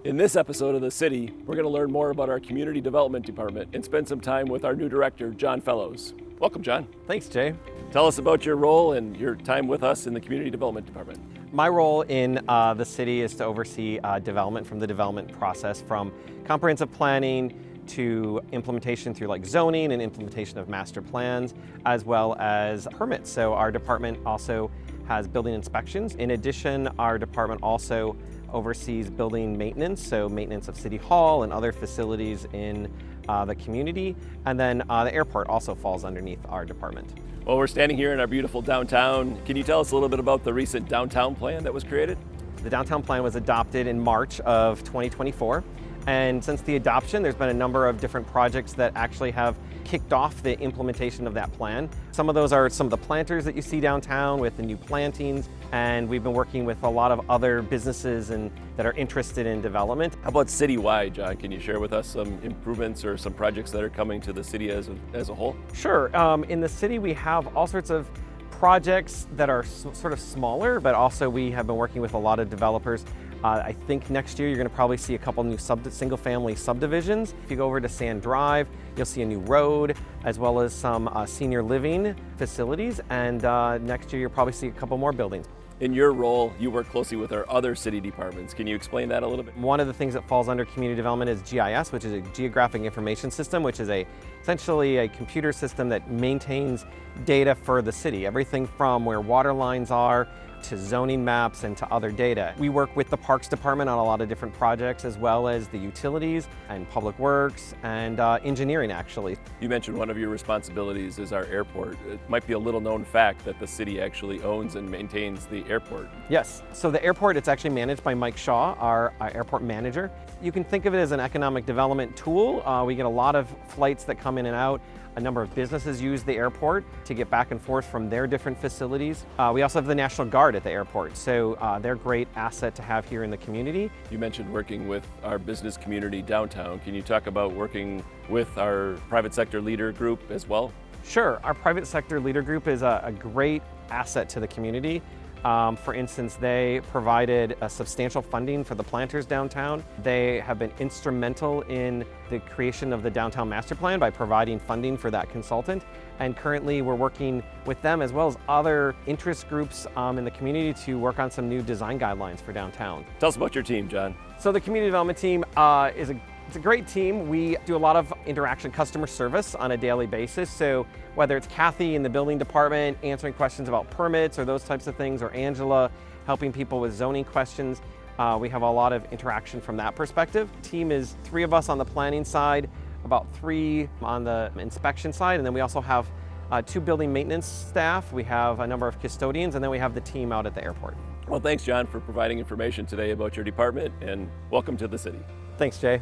In this episode of The City, we're going to learn more about our Community Development Department and spend some time with our new director, John Fellows. Welcome, John. Thanks, Jay. Tell us about your role and your time with us in the Community Development Department. My role in the city is to oversee development from the development process, from comprehensive planning to implementation through like zoning and implementation of master plans, as well as permits. So our department also has building inspections. In addition, our department also oversees building maintenance, so maintenance of City Hall and other facilities in the community. And then the airport also falls underneath our department. Well, we're standing here in our beautiful downtown. Can you tell us a little bit about the recent downtown plan that was created? The downtown plan was adopted in March of 2024. And since the adoption, there's been a number of different projects that actually have kicked off the implementation of that plan. Some of those are some of the planters that you see downtown with the new plantings, and we've been working with a lot of other businesses that are interested in development. How about citywide, John? Can you share with us some improvements or some projects that are coming to the city as a whole? Sure. In the city, we have all sorts of projects that are sort of smaller, but also we have been working with a lot of developers. I think next year you're going to probably see a couple new single-family subdivisions. If you go over to Sand Drive, you'll see a new road, as well as some senior living facilities. And next year you'll probably see a couple more buildings. In your role, you work closely with our other city departments. Can you explain that a little bit? One of the things that falls under community development is GIS, which is a geographic information system, which is essentially a computer system that maintains data for the city. Everything from where water lines are to zoning maps and to other data. We work with the Parks Department on a lot of different projects, as well as the utilities and public works and engineering, actually. You mentioned one of your responsibilities is our airport. It might be a little known fact that the city actually owns and maintains the airport. Yes, so the airport, it's actually managed by Mike Shaw, our airport manager. You can think of it as an economic development tool. We get a lot of flights that come in and out. A number of businesses use the airport to get back and forth from their different facilities. We also have the National Guard at the airport, so they're a great asset to have here in the community. You mentioned working with our business community downtown. Can you talk about working with our private sector leader group as well? Sure, our private sector leader group is a great asset to the community. For instance, they provided a substantial funding for the planters downtown. They have been instrumental in the creation of the downtown master plan by providing funding for that consultant. And currently we're working with them as well as other interest groups in the community to work on some new design guidelines for downtown. Tell us about your team, John. So the community development team it's a great team. We do a lot of interaction customer service on a daily basis. So whether it's Kathy in the building department answering questions about permits or those types of things, or Angela helping people with zoning questions, we have a lot of interaction from that perspective. The team is 3 of us on the planning side, about 3 on the inspection side, and then we also have 2 building maintenance staff. We have a number of custodians, and then we have the team out at the airport. Well, thanks, John, for providing information today about your department, and welcome to the city. Thanks, Jay.